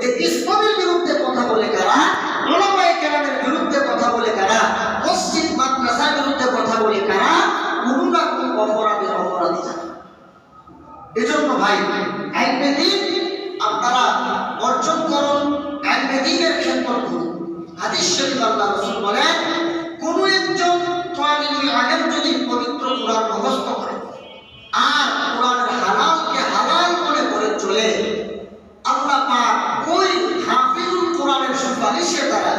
এই ইসলামের বিরুদ্ধে কথা বলে কারা, উলামায়ে কেরামের বিরুদ্ধে কথা বলে কারা, মসজিদ মাদ্রাসার বিরুদ্ধে কথা বলে কারা, কোনো না কোনো অপরাধী যারা। এজন্য ভাই ইলমে দ্বীন আপনারা অর্জন করুন, ইলমে দ্বীনের খেদমত করুন। হাদিস শরীফ আল্লাহ রাসূল বলেন, কোন একজন তালিবুল ইলম যদি পবিত্র কোরআন মুখস্থ করে আর কোরআনের হালালকে হালাল করে বলে চলে, আল্লাহ পাক ওই হাফিজুল কোরআনের সুপারিশে দ্বারা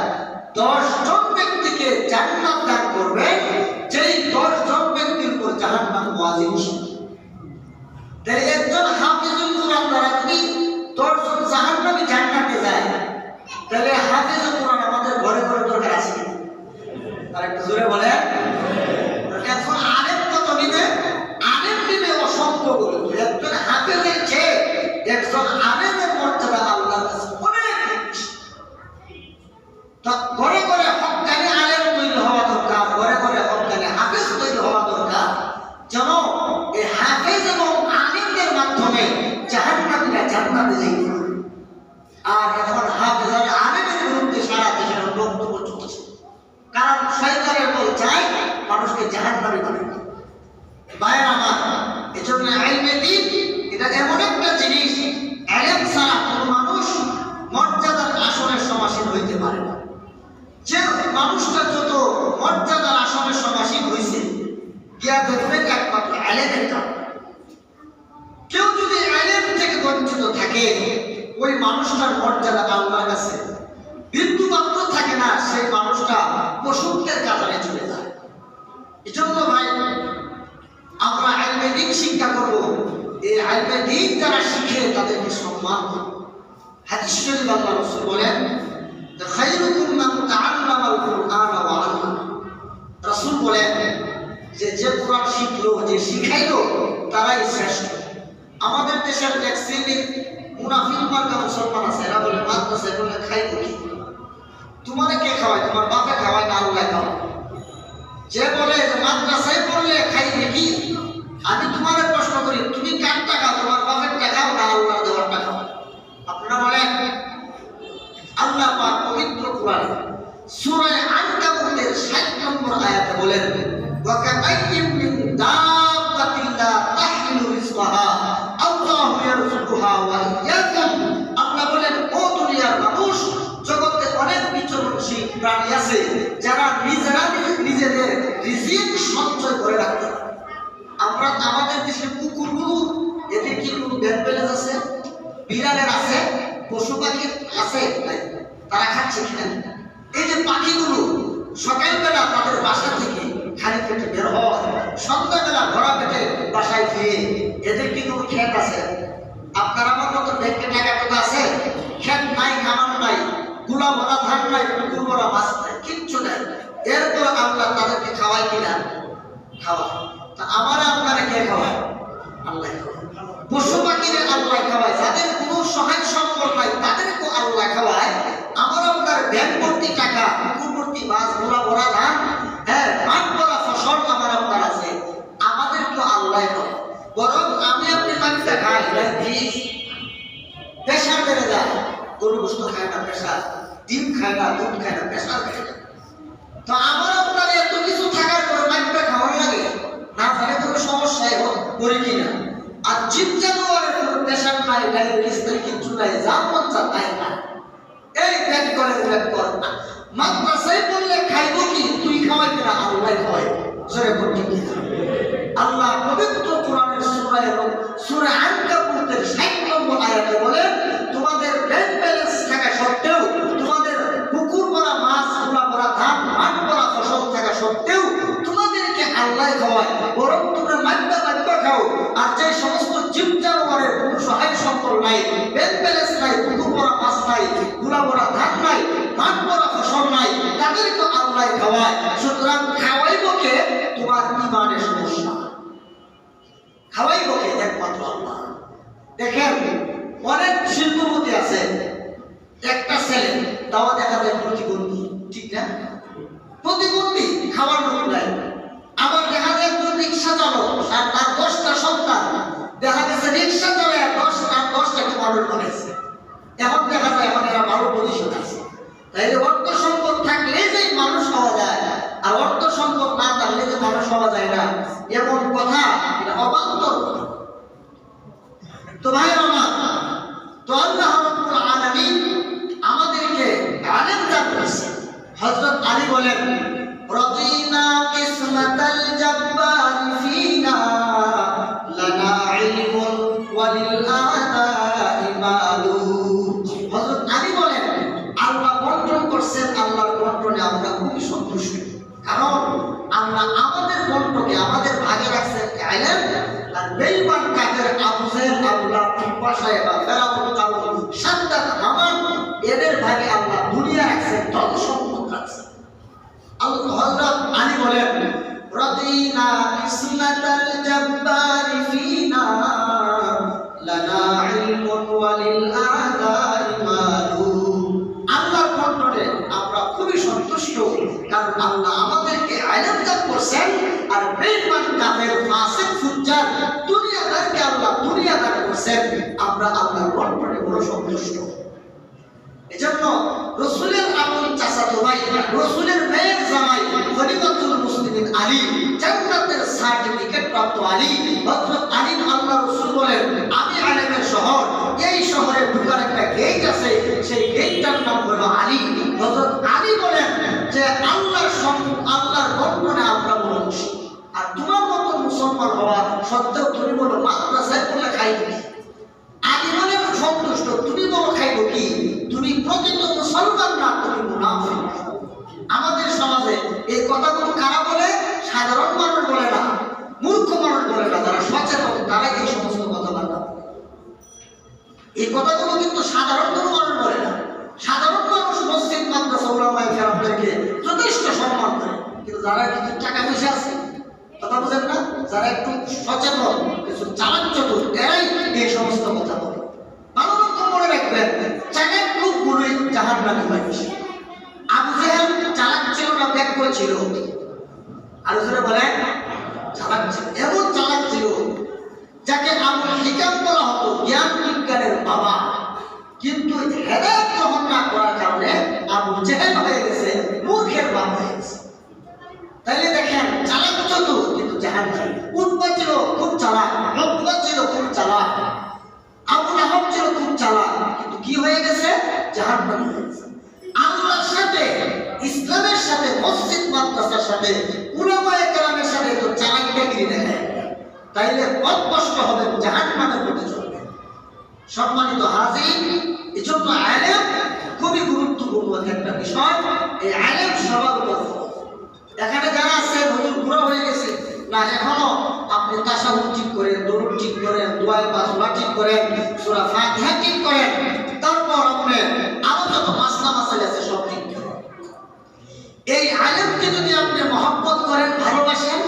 10 জন ব্যক্তিকে জান্নাত দান করবে, যেই 10 জন ব্যক্তির উপর জাহান্নাম ওয়াজিব হবে। তাই একজন হাফিজুল কোরআন দ্বারা যদি 10 জন জাহান্নামী জান্নাতে যায়, তাহলে হাফিজুল কোরআন আমাদের ঘরে ঘরে দরকার আছে কি? আর একটু জোরে বলে। এখন আলেম কত নিবে? আলেম নিবে অসংখ্য করে। একজন হাফিজের চেয়ে একজন আলেমের মর্যাদা আল্লাহর কাছে অনেক বেশি। তো ঘরে ঘরে হক্কানি আলেম তৈরি হওয়া দরকার, ঘরে ঘরে হক্কানি হাফিজ তৈরি হওয়া দরকার, যেন এই হাফিজ এবং আলেমদের মাধ্যমে জাহান্নামীরা জান্নাতে যাইতে পারে। আর এখন হাফিজ আর আলেমের বিরুদ্ধে সারা দেশের বক্তব্য চলছে, কারণ শয়তানের বল চায় মানুষকে জাহান্নামী বানাতে। ভাইয়ের আমার, এজন্য ইলমে দ্বীন এটা এমন একটা জিনিস, ইলম ছাড়া কোনো মানুষ মর্যাদার আসনের সমাসীন হইতে পারে না। যে মানুষটা যত মর্যাদার আসনের সমাসীন হয়েছে, গিয়া দেখবেন একমাত্র ইলমের কারণে। কেউ যদি ইলম থেকে বঞ্চিত থাকে, ওই মানুষটার মর্যাদা আল্লাহর কাছে বিন্দুমাত্র থাকে না, সেই মানুষটা পশুত্বের কাতারে চলে যায়। এজন্য ভাই আমরা ইলমে দ্বীন শিক্ষা করব। এই ইলমে দ্বীন যারা শিখে তাদেরকে সম্মান করব। হাদিস শরীফ আল্লাহ রাসূল বলেন, খায়রুকুম মান তাআল্লামাল কুরআন ওয়া আল্লামা। রাসূল বলেন যে কোরআন শিখলো, যে শিখাইলো, তারাই শ্রেষ্ঠ। আমাদের দেশের এক শ্রেণীর মুনাফিক মার্কা মুসলমান আছে, এরা বলে মাদ্রাসায় বলে খাইব কি? তোমারে কে খাওয়ায়? তোমার বাপে খাওয়ায় না আল্লাহ খাওয়ায়? যে বলে যে মাদ্রাসায় পড়লে খাইবে কি, আমি তোমারে প্রশ্ন করি, তুমি কার টাকা, তোমার বাপের টাকাও না আল্লাহ দেওয়ার টাকা? আপনারা বলেন, আল্লাহ পাক পবিত্র কোরআনে সূরা আনকাবুতের 60 নম্বর আয়াতে বলেন, ওয়া কাআইয়্যিম মিন দাব্বাতিন লা তাহমিলু রিজকাহা আল্লাহু ইয়ারযুকুহা ওয়া ইয়াকুম। আল্লাহ বলেন, ও দুনিয়ার মানুষ, জগতে অনেক বিচরণশীল প্রাণী আছে যারা নিজেরা নিজেদের রিজিক সঞ্চয় করে রাখতে পারে। আমরা আমাদের দেশের কুকুরগুলো, এদের কি কোনো ব্যাংক ব্যালেন্স আছে? বিড়ালের আছে? পশু পাখির আছে? তারা খাচ্ছে কিনা? এই যে পাখিগুলো সকালবেলা তাদের বাসা থেকে খালি পেটে বের হয়, সন্ধ্যাবেলা ভরা পেটে বাসায় ফিরে, এদের কি কোনো ক্ষেত আছে? আপনার আমার মতো ব্যাংকে টাকা টাকা আছে? ক্ষেত নাই, খামার নাই, গুলা ভরা ধান নাই, পুকুর ভরা মাছ নাই, কিচ্ছু নাই। এরপর আল্লাহ তাদেরকে খাওয়ায় কিনা? খাওয়ায়। তা আমার আপনারা কে খাওয়ায়? আল্লাহ খাওয়ায়। পশু পাখিরে আল্লাহ খাওয়ায়। যাদের কোনো সহায় সম্পদ নাই তাদেরকে আল্লাহ খাওয়ায়। আমার আপনার ব্যাংক ভর্তি টাকা, পুকুর ভর্তি মাছ, গুলা ভরা ধান, হ্যাঁ, মাঠ ভরা ফসল আমার আপনার আছে, আমাদেরকে আল্লাহ খাওয়ায়। বরং আমি আপনি মাছটা খাই, প্রেশার বেড়ে যায়। গরু গোশত খায় না, প্রেশার। ডিম খায় না, দুধ খায় না, প্রেশার বেড়ে যায়। তো আমার আপনার এত কিছু থাকার পরে মাছটা খাওয়ার লাগে না, তাহলে কোনো সমস্যায় করি কিনা? আর জীব জানোয়ারের কোনো প্রেশার নাই, ডায়াবেটিস নাই, কিচ্ছু নাই, যা মন চা তাই না, এই ব্যাগ করে ব্যাগ কর না। মাদ্রাসায় বললে খাইব কি? তুই খাওয়াই কিনা? আল্লাহ খাওয়াই। জোরে বলছি কিনা? আল্লাহ পবিত্র কোরআনের সূরা আনকাবুতের 60 নম্বর আয়াতে বলেন, তোমাদের ব্যাংক ব্যালেন্স থাকা সত্ত্বেও, তোমাদের পুকুর ভরা মাছ, গুলা ভরা ধান, মাঠ ভরা ফসল থাকা সত্ত্বেও তোমাদেরকে আল্লাহ খাওয়ায়। বরং তোমরা মাদ্দা খাও। আর যে সমস্ত জীব জানোয়ারের কোনো সহায় সম্পদ নাই, ব্যাংক ব্যালেন্স নাই, পুকুর ভরা মাছ নাই, গুলা ভরা ধান নাই, মাঠ ভরা ফসল নাই, তাদেরকে আল্লাহ খাওয়ায়। সুতরাং খাওয়াইব কে? তোমার ঈমানের সমস্যা। খাওয়াইব কে? একমাত্র আল্লাহ। দেখেন, অনেক শিল্পপতি আছে, একটা ছেলে তাও দেখা যায় প্রতিবন্ধী, ঠিক না? প্রতিবন্ধী, খাওয়ার লোক নাই। আবার দেখা যায় একজন রিক্সা চালক, আর তার 10টা সন্তান, দেখা গেছে রিক্সা চালায় 10টাকে মানুষ বানাইছে। এখন দেখা যায় এখন তাইলে অর্থ সম্পদ থাকলে যে মানুষ হওয়া যায়, আর অর্থ সম্পদ না থাকলে যে মানুষ হওয়া যায় না, এমন কথা এটা অবান্তর কথা। তো ভাই আমার, তো আল্লাহ রাব্বুল আলামিন আমাদেরকে আলেম দান করেছেন। হযরত আলী বলেন, রাদিনা কিসমাতাল জাব্বার ফিনা লানা ইলমুন ওয়ালিল আদাই মালু। হযরত আলী বলেন, আল্লাহ বন্টন করছেন, আল্লাহর বন্টনে আমরা খুবই সন্তুষ্ট, কারণ আমরা আমাদের বন্টনকে আমাদের ভাগে রাখছেন ইলম, আর বেঈমান কাফের আবু জাহেল, আল্লাহ পাশায় বা ফেরাউন, কারুন, সাদ্দাত, হামান, এদের ভাগে আল্লাহ দুনিয়া রাখছেন, ধন সম্পদ রাখছেন। হযরত আলী বলেন, রাদিনা কিসমাতাল জাব্বার ফিনা লানা ইলমুন ওয়ালিল আদাই মালু। আল্লাহর বন্টনে আমরা খুবই সন্তুষ্ট, কারণ আল্লাহ আমাদেরকে ইলম দান করছেন, আর বেঈমান কাফের ফাসিক ফুজ্জার দুনিয়াদারকে আল্লাহ দুনিয়া দান করছেন। আমরা আল্লাহর বন্টনে বড় সন্তুষ্ট। এজন্য রাসূলের আপন চাচাতো ভাই, রাসূলের মেয়ের জামাই খলিফাতুল মুসলিমিন আলী, জান্নাতের সার্টিফিকেট প্রাপ্ত আলী, হযরত আলী আল্লাহ রাসূল বলেন, আমি ইলমের শহর, এই শহরে ঢোকার একটা গেট আছে, সেই গেটটার নাম হলো আলী। হযরত আলী বলেন যে আল্লাহর বন্টনে আমরা বড় খুশি, আর তোমার মতো মুসলমান হওয়া সত্ত্বেও তুমি বলো মাদ্রাসায় পড়লে খাইবে কি? আলী বলেন সন্তুষ্ট, তুমি বলো খাইব কি? তুমি প্রকৃত মুসলমান না, তুমি মুনাফিক। আমাদের সমাজে এই কথাগুলো কারা বলে? সাধারণ মানুষ বলে না, মূর্খ মানুষ বলে না, যারা সচেতন তারা এই সমস্ত কথাবার্তা বলে। এই কথাগুলো কিন্তু সাধারণ কোনো মানুষ বলে না। সাধারণ মানুষ মসজিদ, মাদ্রাসা, উলামায়ে কেরামদেরকে যথেষ্ট সম্মান করে, কিন্তু যারা কিছু টাকা পয়সা আছে, কথা বুঝেন না, যারা একটু সচেতন, কিছু চালাক চতুর, এরাই এই সমস্ত কথা বলে। ভালো রকম মনে রাখবেন, চালাক লোকগুলোই জাহান্নামী মানুষ। আবু জাহেল চালাক ছিল না, ব্যাখ্য ছিল? আর যারা বলেন চালাক ছিল, এমন চালাক ছিল যাকে আবুল হিকাম বলা হতো, জ্ঞান বিজ্ঞানের বাবা। কিন্তু হেদায়েত গ্রহণ না করার কারণে আবু জাহেল হয়ে গেছে মূর্খের বাপ হয়ে গেছে। তাইলে দেখেন, চালাক চতুর কিন্তু জাহান্নামী। উতবা ছিল খুব চালাক, উতবা ছিল খুব চালাক, আবু লাহাব ছিল খুব চালাক, কিন্তু কি হয়ে গেছে? জাহান্নামী হয়ে গেছে। আল্লাহর সাথে, ইসলামের সাথে, মসজিদ মাদ্রাসার সাথে, উলামায়ে কেরামের সাথে তো চালাকিগিরি দেখায়, তাইলে কত কষ্ট হবে, জাহান্নামের পথে চলবে। সম্মানিত হাজির, এজন্য ইলম খুবই গুরুত্বপূর্ণ একটা বিষয়। এই ইলম সবার উপর ফরজ। এখানে যারা আছে হুজুর পুরো হয়ে গেছে না, এখনো আপনি তাশাহুদ ঠিক করেন, দরুদ ঠিক করেন, দোয়ায়ে বাসমালা ঠিক করেন, সূরা ফাতিহা ঠিক করেন, তারপর আপনি আরো যত মাসলা মাসাইল আছে সব ঠিক করেন। এই ইলমকে যদি আপনি মহব্বত করেন, ভালোবাসেন,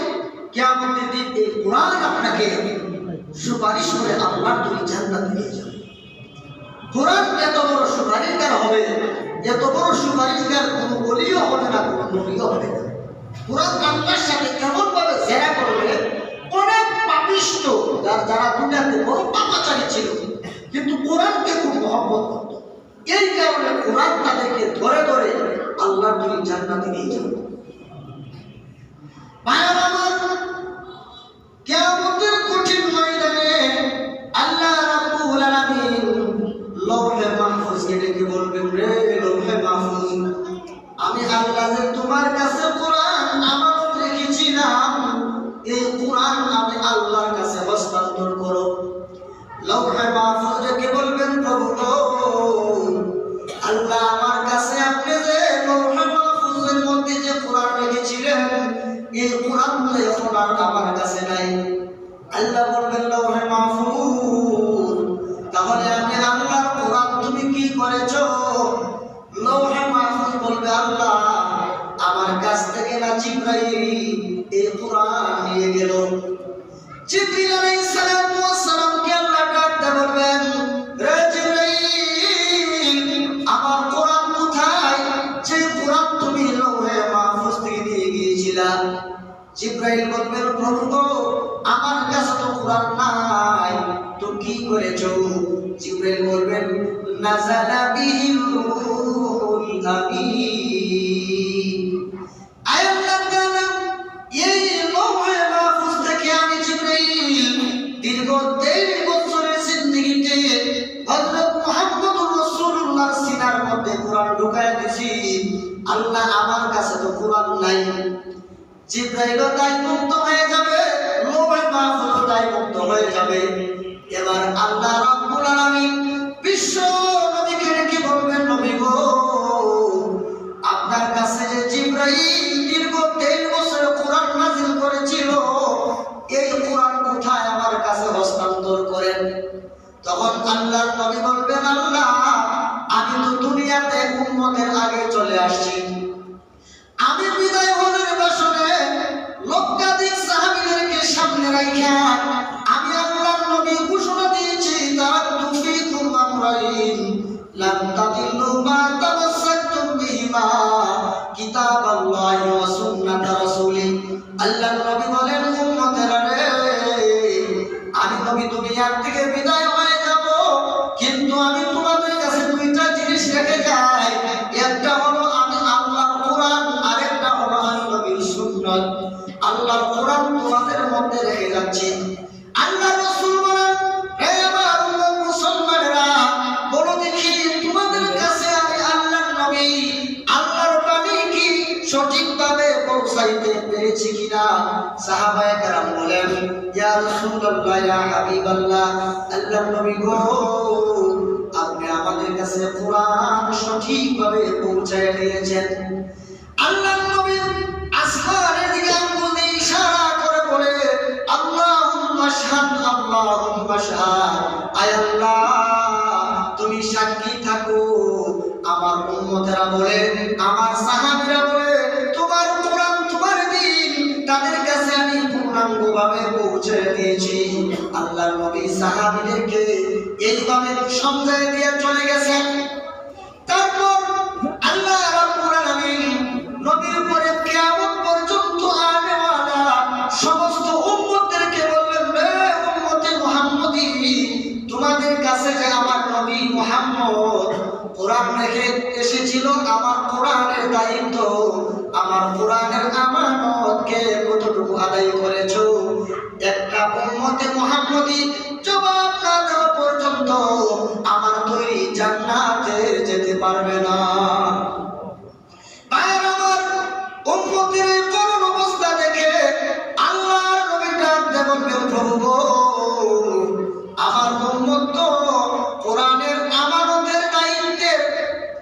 কিয়ামতের দিন এই কোরআন আপনাকে সুপারিশ করে আল্লাহর দুই জান্নাতে নিয়ে যাবে। কোরআন এত বড় সুপারিশগার হবে, এত বড় সুপারিশগার কোনো ওলিও হবে না, কোনো নবীও হবে না। কোরআন আল্লাহর সাথে কেমন ভাবে জেরা করবে, অনেক পাপিষ্ট যারা দুনিয়াতে বড় পাপাচারী ছিল, কিন্তু কোরআনকে খুব মহব্বত করত, এই কারণে কোরআন তাদেরকে ধরে ধরে আল্লাহর দুই জান্নাতে নিয়ে যাবে। কিয়ামতের কঠিন ময়দানে আল্লাহ রাব্বুল আলামিন লৌহে মাহফুজকে ডেকে বলবেন, রে লৌহে মাহফুজ, আমি আল্লাহ যে তোমার কাছে কোরআন আমানত রেখেছিলাম, এই কোরআন আমি আল্লাহর কাছে হস্তান্তর করো। লৌহে মাহফুজ ডেকে বলবেন, প্রভু আল্লাহ, আমার কাছে আপনি যে লৌহে মাহফুজের মধ্যে যে কোরআন রেখেছিলেন, এই কোরআন তো এখন আর আমার কাছে নাই। আল্লাহ বলবেন, লৌহে মাহফুজ, তাহলে আমি আল্লাহর কোরআন তুমি কি করেছো? লৌহে মাহফুজ বলবে, আল্লাহ, আমার কাছ থেকে না জিবরাইল এই কোরআন নিয়ে গেল। জিবরিল আলাইহিস সালাতু ওয়াস সালামকে আল্লাহ ডাকতে বলবেন, রে জিবরাইল, আমার কোরআন কোথায়, যে কোরআন তুমি লৌহে মাহফুজ থেকে নিয়ে গিয়েছিলা? জিবরাইল বলবেন, প্রভু গো, আমার কাছে তো কোরআন নাই, তো কি করেছো? জিবরাইল বলবেন, নাযালা বিহির রূহুল আমিন। আয় আল্লাহ তাআলা, এই লৌহে মাহফুজ থেকে আমি জিবরাইল দীর্ঘ 23 বছরের জিন্দেগিতে হযরত মুহাম্মদুর রাসূলুল্লাহর সিনার মধ্যে কোরআন ঢুকায় দিছি। আল্লাহ, আমার কাছে তো কোরআন নাই। জিবরাইল দায়মুক্ত হয়ে যাবে, লৌহে মাহফুজ দায়মুক্ত হয়ে যাবে। এবার আল্লাহ রাব্বুল আলামিন বিশ্ব নবীকে ডেকে বলবেন, নবী গো, আপনার কাছে যে জিবরাইল দীর্ঘ 23 বছর কোরআন নাযিল করেছিল, এই কোরআন কোথায়, আমার কাছে হস্তান্তর করেন। তখন আল্লাহর নবী বলবেন, আল্লাহ, আমি তো দুনিয়াতে উম্মতের আগে চলে আসছি। আমি বিদায় হজের ভাষণে লক্ষাধিক সাহাবীদেরকে সামনে রাখা আমি আল্লাহর নবী ঘোষণা দিয়েছি, তারাক্তু ফীকুম আমরাইন লাম তাদিল্লু মা তামাসসাকতুম বিহিমা কিতাবাল্লাহি ওয়া সুন্নাত রাসূলি। আল্লাহর নবী বলেন, উম্মতেরা রে, আমি নবী দুনিয়ার থেকে বিদায় হয়ে যাব, কিন্তু আমি তোমাদের কাছে দুইটা জিনিস রেখে যাই। একটা হলো আমি আল্লাহর কোরআন, আরেকটা হলো আমি নবীর সুন্নাত। আল্লাহর কোরআন তোমাদের মধ্যে রেখে যাচ্ছি। আল্লাহ রাসূল বলেন, হে আমার উম্মত মুসলমানেরা, বলো দেখি তোমাদের কাছে আমি আল্লাহর নবী আল্লাহর বাণী কি সঠিকভাবে পৌঁছাইতে পেরেছি কিনা? সাহাবায়ে কেরাম বলেন, ইয়া রাসূলুল্লাহ, ইয়া হাবিবাল্লাহ, আল্লাহর নবী গো, আপনি আমাদের কাছে কোরআন সঠিকভাবে পৌঁছায় দিয়েছেন। আল্লাহর নবী আসমানের দিকে আঙ্গুল দিয়ে ইশারা করে বলে, আল্লাহুম্মা শাহাদ, আল্লাহুম্মা শাহাদ। আয় আল্লাহ, তুমি সাক্ষী থাকো, আমার উম্মতেরা বলে, আমার সাহাবীরা বলে, তোমার কোরআন, তোমার দ্বীন তাদের কাছে আমি পূর্ণাঙ্গভাবে পৌঁছে দিয়েছি। আল্লাহর নবী সাহাবীদেরকে এইভাবে সমঝায় দিয়ে চলে গেছেন। তারপর আল্লাহ রাব্বুল আলামিন নবীর উপরে কিয়ামত পর্যন্ত আনেওয়ালা সমস্ত উম্মতদেরকে বললেন, রে উম্মতে মুহাম্মদী, তোমাদের কাছে যে আমার নবী মুহাম্মদ কোরআন রেখে এসেছিল, আমার কোরআনের দায়িত্ব, আমার কোরআনের আমানতকে কতটুকু আদায় করেছো? একটা উম্মতে মুহাম্মদী জবাব না দেওয়া পর্যন্ত আমার তৈরি জান্নাতে যেতে পারবে না। আর আমার উম্মতের করুণ অবস্থা দেখে আল্লাহর নবী ডাক দিয়ে বলবেন, প্রভু গো, আমার উম্মত তো কোরআনের আমানতের দায়িত্বের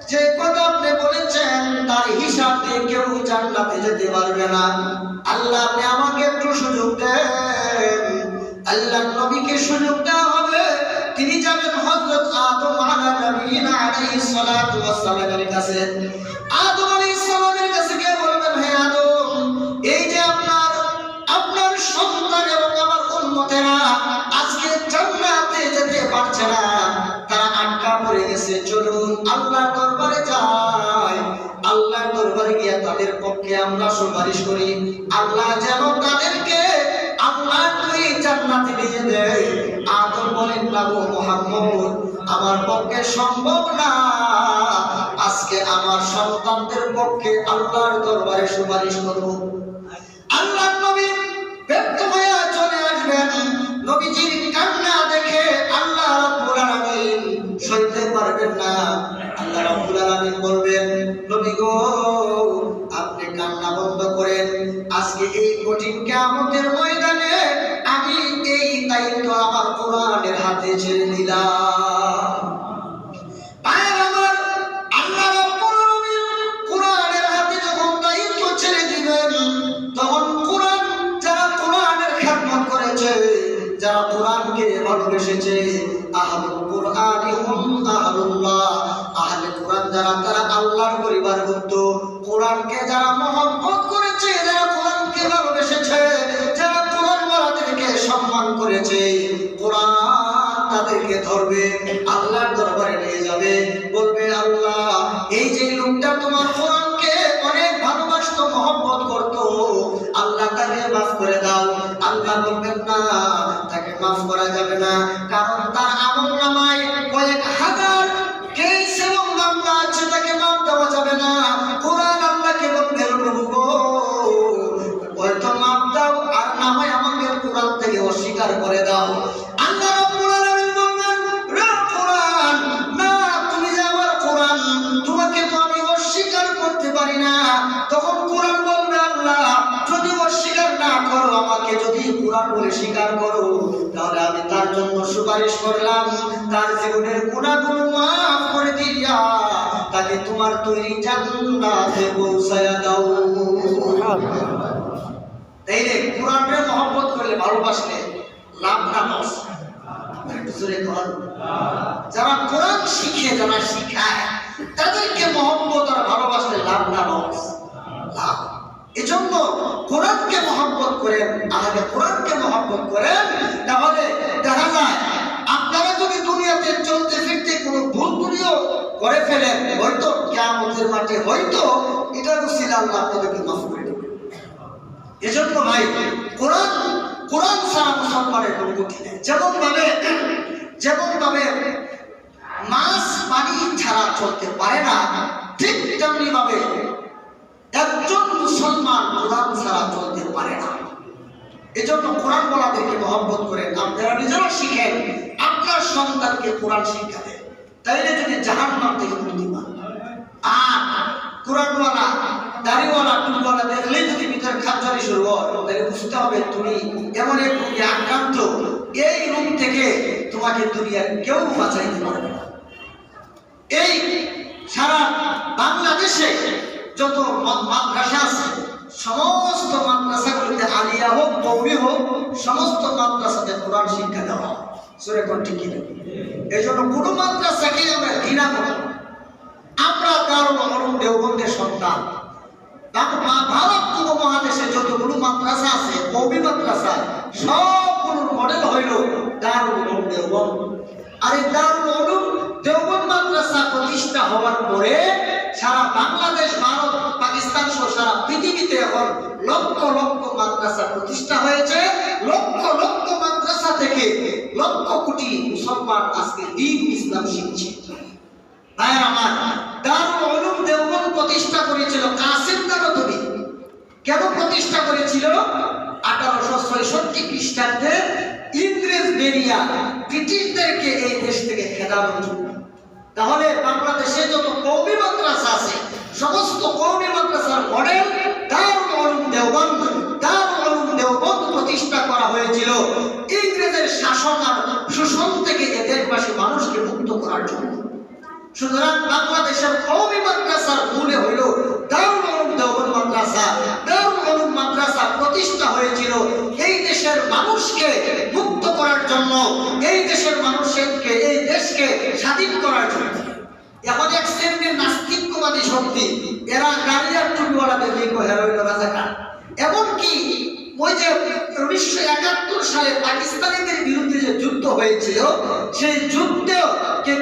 যে কথা আপনি বলেছেন তার হিসাব দিয়ে কেউ জান্নাতে যেতে পারবে না। আল্লাহ, আপনি আমাকে একটু সুযোগ দেন। আল্লাহর নবীকে সুযোগ দেওয়া হবে। তিনি যাবেন হযরত আদম আলাইহিস সালাতু ওয়াস সালামের কাছে। আদম আলাইহিস সালামের কাছে গিয়ে বলবেন, হে আদম, এই যে আপনার সন্তান এবং আমার উম্মতেরা আজকে জান্নাতে যেতে পারছে না, তারা আটকা পড়ে গেছে, চলুন আল্লাহর দরবারে যাই। আল্লাহর দরবারে গিয়ে তাদের পক্ষে আমরা সুপারিশ করি, আল্লাহ যেন তাদেরকে আল্লাহর তৈরি জান্নাতে নিয়ে দেয়। আদম বলেন, না গো মুহাম্মদ, আমার পক্ষে সম্ভব না। আজকে আমার সন্তানদের পক্ষে আল্লাহর দরবারে সুপারিশ করব। আল্লাহর নবী ব্যর্থ হয়ে চলে আসবেন। নবীজির কান্না দেখে আল্লাহ রাব্বুল আলামিন সইতে পারবেন না। আল্লাহ রাব্বুল আলামিন বলবেন, নবী গো, আপনি কান্না বন্ধ করেন। আজকে এই কঠিন কিয়ামতের ময়দানে আমি এই দায়িত্ব আমার কোরআনের হাতে ছেড়ে দিলাম। আল্লাহ রাব্বুল আলামিন কোরআনের হাতে যখন দায়িত্ব ছেড়ে দিবেন, তখন কোরআন যারা কোরআনের খেদমত করেছে, যারা কোরআনকে ভালোবেসেছে, আহলুল কোরআনি হুম আহলুল্লাহ, আহলে কোরআন যারা, তারা আল্লাহর পরিবারভুক্ত। কোরআনকে যারা মহব্বত করেছে, যারা কোরআনকে ভালোবেসেছে, যারা কোরআন ওয়ালাদেরকে সম্মান করেছে, কোরআন তাদেরকে ধরবে, আল্লাহর দরবারে নিয়ে যাবে, বলবে, আল্লাহ, এই যে লোকটা তোমার কোরআনকে অনেক ভালোবাসতো, মহব্বত করতো, আল্লাহ তাকে মাফ করে দাও। আল্লাহ বলবেন, না, তাকে মাফ করা যাবে না, কারণ তার আমলনামায় কয়েক হাজার কেস এবং মামলা আছে, তাকে মাফ দেওয়া যাবে সুপারিশ করলাম তার জীবনের গুনাহগুলো মাফ করে দিয়া তাকে তোমার তৈরি জান্নাতে পৌঁছায়া দাও। তাইলে কোরআনের মহব্বত করলে ভালোবাসলে লাভ না লস? যারা কোরআন শিখে যারা শিখায় তাদেরকে মহব্বত আর ভালোবাসলে লাভ না লস? লাভ। এজন্য কোরআনকে মহব্বত করেন, আগে কোরআনকে মহব্বত করেন, তাহলে দেখা যায় আপনারা যদি দুনিয়াতে চলতে ফিরতে কোনো ভুল ত্রুটিও করে ফেলেন, হয়তো কিয়ামতের মাঠে হয়তো এটার উসিলা আল্লাহ আপনাদেরকে মাফ করে দেবেন। এজন্য ভাই কোরআন ছাড়া মুসলমানের কোনো গতি নেই। যেমন ভাবে মাছ পানি ছাড়া চলতে পারে না, ঠিক তেমনি ভাবে একজন মুসলমান কোরআন ছাড়া চলতে পারে না। এজন্য কোরআন বলাদেরকে মহব্বত করেন, আপনারা নিজেরা শিখেন, আপনার সন্তানকে কোরআন শিক্ষা দেন, তাইলে যদি জাহান্নাম থেকে মুক্তি পান। আর কোরআনওয়ালা দাড়িওয়ালা টুলওয়ালা দেখলেই যদি ভিতরে খাদ্যানি শুরু হয়, তাহলে বুঝতে হবে তুমি এমন এক রোগে আক্রান্ত, এই রোগ থেকে তোমাকে দুনিয়ার কেউ বাঁচাইতে পারবে না। এই সারা বাংলাদেশে যত মাদ্রাসা আছে, সমস্ত মাদ্রাসাগুলিতে আলিয়া হোক কওমি হোক, সমস্ত মাদ্রাসাতে কোরআন শিক্ষা দেওয়া হয়। সূরা কোন ঠিক কি? এই জন্য কোনো মাদ্রাসাকে আমরা ঘৃণা করি। আমরা দারুল উলুম দেওবন্দের সন্তান। ভারত উপমহাদেশে যতগুলো মাদ্রাসা আছে, কওমি মাদ্রাসা, সবগুলোর মডেল হইল দারুল উলুম দেওবন্দ। আর এই দারুল উলুম দেওবন্দ মাদ্রাসা প্রতিষ্ঠা হওয়ার পরে সারা বাংলাদেশ, ভারত, পাকিস্তান সহ সারা পৃথিবীতে এখন লক্ষ লক্ষ মাদ্রাসা প্রতিষ্ঠা হয়েছে। লক্ষ লক্ষ মাদ্রাসা থেকে লক্ষ কোটি মুসলমান আজকে দ্বীন ইসলাম শিখছে। ভাইয়ের আমার, দারুল উলুম দেওবন্দ প্রতিষ্ঠা করেছিল কাসিম নানতুবি। কেন প্রতিষ্ঠা করেছিল? 1866 খ্রিস্টাব্দে ইংরেজ বেরিয়া ব্রিটিশদেরকে এই দেশ থেকে খেদানোর জন্য। তাহলে বাংলাদেশে যত কওমি মাদ্রাসা আছে, সমস্ত কওমি মাদ্রাসার মডেল দারুল উলুম দেওবন্দ। দারুল উলুম দেওবন্দ প্রতিষ্ঠা করা হয়েছিল ইংরেজের শাসন আর শোষণ থেকে এ দেশবাসী মানুষকে মুক্ত করার জন্য। সুতরাং বাংলাদেশের কওমি মাদ্রাসার মূলে হইল দারুল উলুম দেওবন্দ মাদ্রাসা। দারুল উলুম মাদ্রাসা প্রতিষ্ঠা হয়েছিল এই দেশের মানুষকে মুক্ত করার জন্য, এই দেশের মানুষকে, এই দেশকে স্বাধীন করার জন্য। এখন এক শ্রেণীর নাস্তিকবাদী শক্তি, এরা গাড়ি আর টুপিওয়ালাদের লিঙ্গ হেরোইন রাজাকার। এমনকি ওই যে 1971 সালে পাকিস্তানিদের বিরুদ্ধে যে যুদ্ধ হয়েছিল, সেই যুদ্ধেও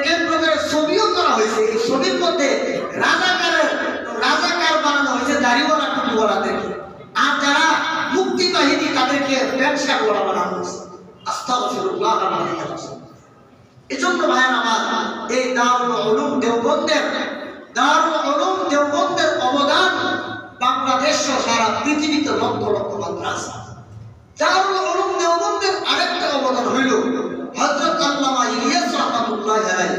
কেন্দ্র করে ছবিও করা হয়েছে। এই ছবির মধ্যে রাজাকার বানানো হয়েছে দাড়িওয়ালা টুপিওয়ালাদেরকে, আর যারা মুক্তি বাহিনী তাদেরকে প্যান্ট শার্টওয়ালা বানানো হয়েছে। আস্তাগফিরুল্লাহ। এজন্য ভাইয়ের আমার, এই দারুল উলুম দেওবন্দের অবদান বাংলাদেশ সহ সারা পৃথিবীতে লক্ষ লক্ষ মাদ্রাসা। দারুল উলুম দেওবন্দের আরেকটা অবদান হইল হযরত আল্লামা ইলিয়াস রাহমাতুল্লাহ আলাইহি।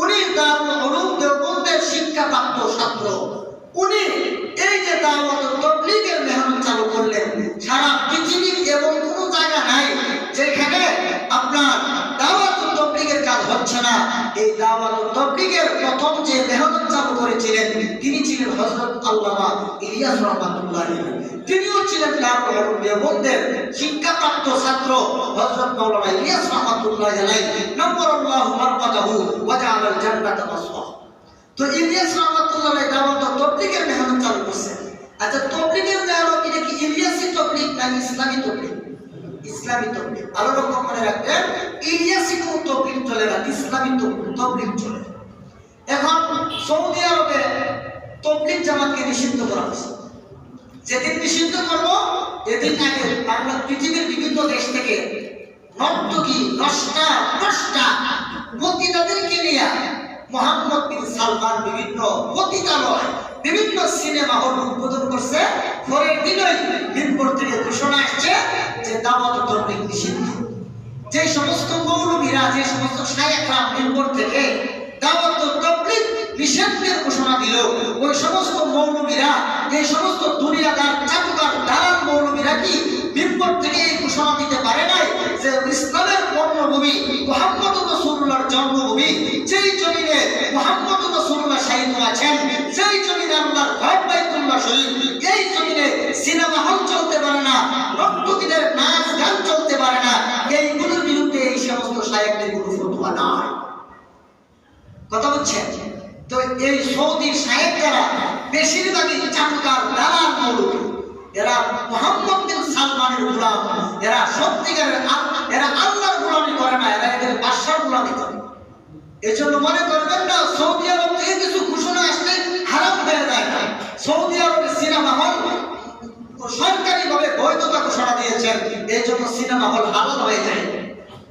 উনি দারুল উলুম দেওবন্দের শিক্ষাপ্রাপ্ত ছাত্র। উনি এই যে দাওয়াত ও তাবলীগের মেহনত চালু করলেন, সারা পৃথিবীর এমন কোনো জায়গা নাই যেখানে আপনার দাওয়াত ও তাবলীগের কাজ হচ্ছে না। এই দাওয়াত ও তাবলীগের প্রথম যে মেহনত চালু করেছিলেন তিনি ছিলেন হযরত আল্লামা ইলিয়াস রাহমাতুল্লাহ আলাইহি। তিনিও ছিলেন দারুল উলুম দেওবন্দের শিক্ষাপ্রাপ্ত ছাত্র হযরত মাওলানা ইলিয়াস রাহমাতুল্লাহ আলাইহি। নাম্মারাল্লাহু মারকাদাহু ওয়া জাআলাল জান্নাতা মাসওয়া। তো ইলিয়াস রাহমাতুল্লাহ আলাইহি দাওয়াত ও তাবলীগের মেহনত চালু করেছেন। আচ্ছা, তাবলীগের দাওয়াত এটা কি ইলিয়াসি তাবলীগ না ইসলামী তাবলীগ? ইসলামী তাবলীগ। ভালো রকম মনে রাখবেন, ইলিয়াসি কোন তাবলীগ চলে না, ইসলামী তাবলীগ চলে। এখন সৌদি আরবে তাবলীগ জামাতকে নিষিদ্ধ করা হয়েছে। যেদিন নিষিদ্ধ করবো এদিন আগে বাংলা পৃথিবীর বিভিন্ন দেশ থেকে নর্তকী, নষ্টা, পতিতাদেরকে নিয়ে মোহাম্মদ বিন সালমান বিভিন্ন পতিতালয়, বিভিন্ন সিনেমা হল উদ্বোধন করছে। পরের দিনই মিম্বর থেকে ঘোষণা আসছে যে দাওয়াত ও তাবলীগ নিষিদ্ধ। যে সমস্ত মৌলবীরা, যে সমস্ত শায়েখরা মিম্বর থেকে দাওয়াত ও তাবলীগ নিষেধের ঘোষণা দিল, ওই সমস্ত মৌলবীরা, যে সমস্ত দুনিয়াদার চাটুকার দালাল মৌলবীরা কি মিম্বর থেকে এই ঘোষণা দিতে পারে নাই যে ইসলামের কর্মভূমি মুহাম্মদ রাসূলুল্লাহর জন্মভূমি, যেই জমিনে মুহাম্মদ রাসূলুল্লাহ শায়িত আছেন, যেই জমিনে আল্লাহর ঘর বাইতুল্লাহ শরীফ, এই জমিনে সিনেমা হল চলতে পারে না, রক্তদিনের নাচ গান চলতে পারে না, এইগুলোর বিরুদ্ধে এই সমস্ত শায়েখদের কোনো ফতোয়া নাই। কথা বলছেন? তো এই সৌদি শায়েখরা বেশিরভাগই চাটুকার দালাল মৌলবি, এরা মুহাম্মদ বিন সালমানের গোলাম, এরা সত্যিকারের এরা আল্লাহর গোলামি করে না, এরা এদের বাদশার গোলামি করে। এজন্য মনে করবেন না সৌদি আরব থেকে কিছু ঘোষণা আসলে হারাম হয়ে যায় না। সৌদি আরবের সিনেমা হল সরকারিভাবে বৈধতা ঘোষণা দিয়েছেন, এই জন্য সিনেমা হল হালাল হয়ে যায়।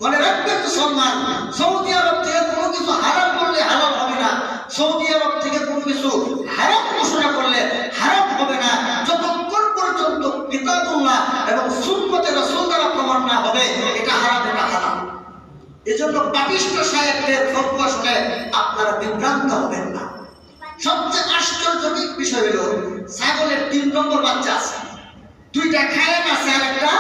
মনে রাখবেন মুসলমান, সৌদি আরব থেকে কোনো কিছু হারাম করলে হালাল হবে না, সৌদি আরব থেকে কোনো কিছু হারাম ঘোষণা করলে হারাম হবে না, যতক্ষণ পর্যন্ত কিতাবুল্লাহ এবং সুন্নতে রাসূল দ্বারা প্রমাণ না হবে এটা হারাম, এটা হারাম। এজন্য পাপিষ্ঠ শায়েখদের ফতোয়া শুনে আপনারা বিভ্রান্ত হবেন না। সবচেয়ে আশ্চর্যজনক বিষয় হলো ছাগলের 3 নম্বর বাচ্চা আছে, 2টা খায় না আছে, আর একটা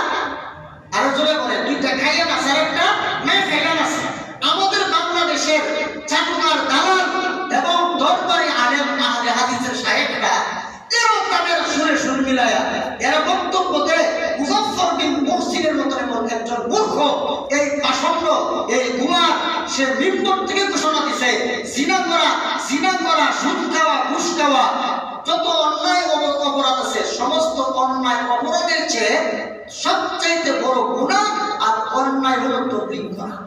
আরো জোরে বলে 2টা খায় না আছে, আর একটা না খায় না আছে। আমাদের বাংলাদেশের চাটুকার দালাল এবং দরবারি আলেম আহলে হাদিসের শায়েখরা এরাও তাদের সুরে সুর মিলায়া এরা বক্তব্য দেয় মুজাফফর বিন মুহসিনের মতন একজন মূর্খ, এই পাষণ্ড, এই গুমার, সে মিম্বর থেকে ঘোষণা দিছে জিনা করা, সুদ খাওয়া, ঘুষ খাওয়া, যত অন্যায় অপরাধ আছে সমস্ত অন্যায় অপরাধের চেয়ে সবচাইতে বড় গুনাহ আর অন্যায় হলো তবলীগ করা।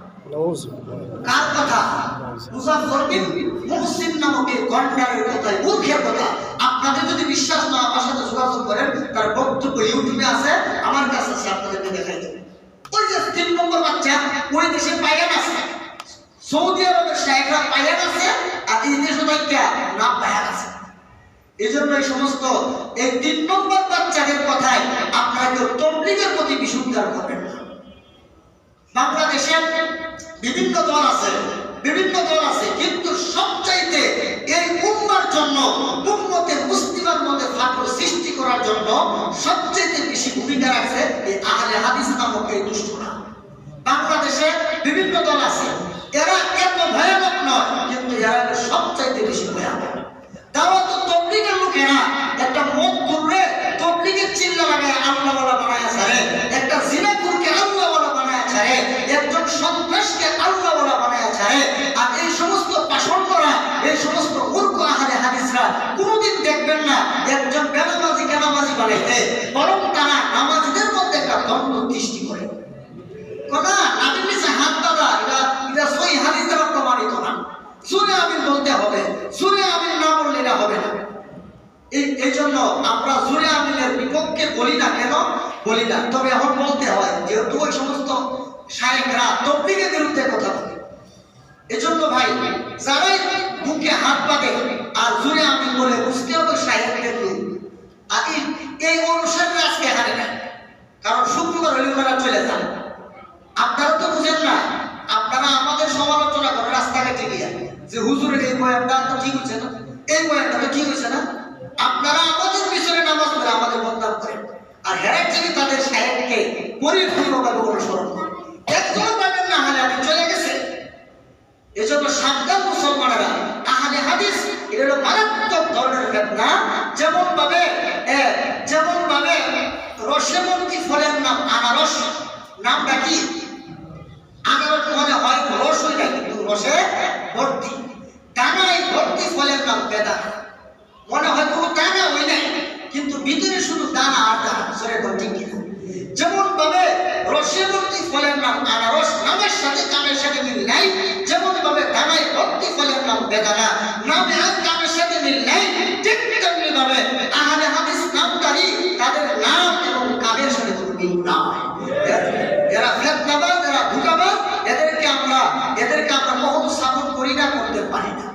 কার কথা? মুজাফফর বিন মুহসিন নামক এই গন্ডারের কথা, মূর্খের কথা। আপনাদের যদি বিশ্বাস না, আমার সাথে যোগাযোগ করেন, তার বক্তব্য ইউটিউবে আছে, আমার কাছে আছে, আপনাদেরকে দেখাই দেব। ওই যে 3 নম্বর বাচ্চা, ওই দেশে পায়ান আছে, সৌদি আরবের শায়েখরা পায়ান আছে, আর এই দেশে না পায়ান আছে। এই জন্য এই সমস্ত এই 3 নম্বর বাচ্চাদের কথায় আপনারা কেউ তবলীগের প্রতি বিশুদ্ধার করবেন না। বাংলাদেশে বিভিন্ন দল আছে, কিন্তু সবচাইতে এই উম্মার জন্য, উম্মতের মুসলিমের মধ্যে ফাটল সৃষ্টি করার জন্য সবচাইতে বেশি ভূমিকা রাখছে এই আহলে হাদিস নামক এই দুষ্টরা। বাংলাদেশে বিভিন্ন দল আছে, এরা এত ভয়ানক নয়, কিন্তু এরা সবচাইতে বেশি ভয়ানক। দাওয়াত তবলীগের লোকেরা একটা মদ করলে তবলীগের চিল্লা লাগায় আল্লাহওয়ালা বানায় ছাড়ে, একটা জিনাকুরকে আল্লাহওয়ালা বানায় ছাড়ে, একজন সন্ত্রাসকে আল্লাহওয়ালা বানায় ছাড়ে। আর এই সমস্ত পাষণ্ডরা, এই সমস্ত মূর্খ আহলে হাদিসরা কোনোদিন দেখবেন না একজন বেনামাজিকে নামাজি বানাইতে, বরং তারা নামাজিদের মধ্যে একটা দ্বন্দ্ব সৃষ্টি করে। কথা নাবির নিচে হাত দাদা, এটা সহি হাদিস দ্বারা প্রমাণিত না। সূরা আমিন বলতে হবে, সূরা আমিন না বললে না হবে না। এই জন্য আমরা সূরা আমিনের বিপক্ষে বলি না, কেন বলি না, তবে এখন বলতে হয়, যেহেতু ওই সমস্ত শায়েখরা তবলীগের বিরুদ্ধে কথা বলে। এজন্য ভাই, যারাই বুকে হাত বাঁধে আর সূরা আমিন বলে, বুঝতে হবে শায়েখদের লোক। আর এই অনুসারে আজকে হারে না, কারণ শুক্রবার হলে ওনারা চলে যান। আপনারা তো বুঝেন না, আপনারা আমাদের সমালোচনা করেন রাস্তাঘাটে গিয়ে যে হুজুরের এই বয়ানটা তো ঠিক হচ্ছে না, এই বয়ানটা তো ঠিক হচ্ছে না। আপনারা আমাদের পিছনে নামাজ পড়ে আমাদের বদনাম করেন, আর হেরার থেকে তাদের শায়েখকে পরিপূর্ণভাবে অনুসরণ করেন। একজন পাবেন না, আহলে হাদিস চলে গেছে। এজন্য সাবধান মুসলমানেরা, আহলে হাদিস এটা হলো মারাত্মক ধরনের ফিতনা। যেমন ভাবে রসেবন্তী ফলের নাম আনারস, নামটা কি? আনারস মনে হয় রস হই না, কিন্তু রসে ভর্তি, দানায় ভর্তি ফলের নাম বেদানা। মনে হয় কোনো দানা হই নাই, কিন্তু ভিতরে শুধু দানা আর দানা, সরে ভর্তি কিনা। যেমন ভাবে রসেবন্তী ফলের নাম আনারস, নামের সাথে কামের সাথে মিল নাই। যেমন ভাবে দানায় ভর্তি ফলের নাম বেদানা, নামে আর কামের সাথে মিল নাই। ঠিক তেমনি ভাবে আহলে হাদিস নামধারী, তাদের নাম এবং কামের সাথে কোনো মিল নাই। এরা ফিতনাবাজ, এরা ধোঁকাবাজ, এদেরকে আমরা কখনো সাপোর্ট করি না, করতে পারি না।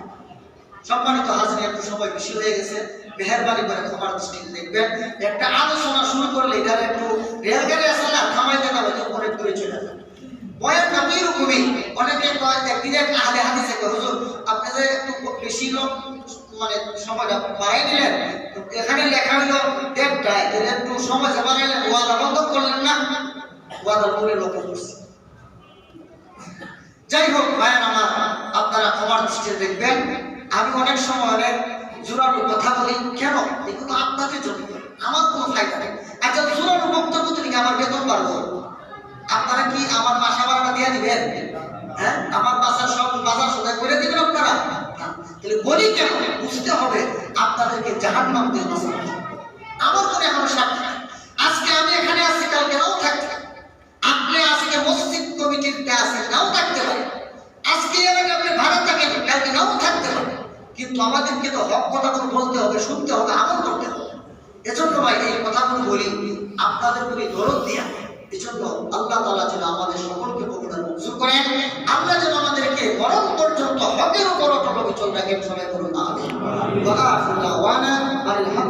সম্মানিত হাজির, একটু সময় বেশি হয়ে গেছে, মেহেরবানি করে ক্ষমার দৃষ্টিতে দেখবেন। একটা আলোচনা শুরু করলে এটা একটু রেলগাড়ি আছে না, থামাইতে না হয়তো অনেক দূরে চলে যাবে। বয়ানটা তো এরকমই, অনেকে একদিন আহলে হাদিসে হুজুর আপনি যে একটু বেশি লোক মানে সময়টা বাড়াই দিলেন, এখানে লেখা হলো 1:30, একটু সময় বাড়াইলেন, ওয়াদা বন্ধ করলেন না, ওয়াদার মূলে লক্ষ্য করছে। যাই হোক ভাইয়ের আমার, আপনারা ক্ষমার দৃষ্টিতে দেখবেন, আমি অনেক সময় অনেক জোরালো কথা বলি, কেন? এগুলো আপনাদের জন্য, আমার কোনো ফায়দা নেই। আচ্ছা, জোরালো বক্তব্য থেকে আমার বেতন বাড়বো, আপনারা কি আমার বাসা ভাড়াটা দিয়ে দিবেন? হ্যাঁ, আমার বাসার সব বাজার সদাই করে দিবেন আপনারা? তাহলে বলি কেন? বুঝতে হবে আপনাদেরকে জাহান্নাম দিয়ে বাঁচানো। আমার মনে এখনো সাক্ষী, আজকে আমি এখানে আছি, কালকে নাও থাকতে পারি। আপনি আজকে মসজিদ কমিটিতে আছেন, নাও থাকতে পারে। আজকে এলাকায় আপনি ভাড়া থাকেন, কালকে নাও থাকতে পারে। কিন্তু আমাদেরকে তো হক কথাগুলো বলতে হবে, শুনতে হবে, আমল করতে হবে। এজন্য ভাই এই কথাগুলো বলি আপনাদের প্রতি দরদ দিয়া। এজন্য আল্লাহ তাআলা যেন আমাদের সকলকে কবুল মঞ্জুর করেন, আল্লাহ যেন আমাদেরকে মরণ পর্যন্ত হকের উপর অটল অবিচল রাখেন। সবাই বলুন আমিন। ওয়া আখিরু দাওয়ানা আলহামদুলিল্লাহ।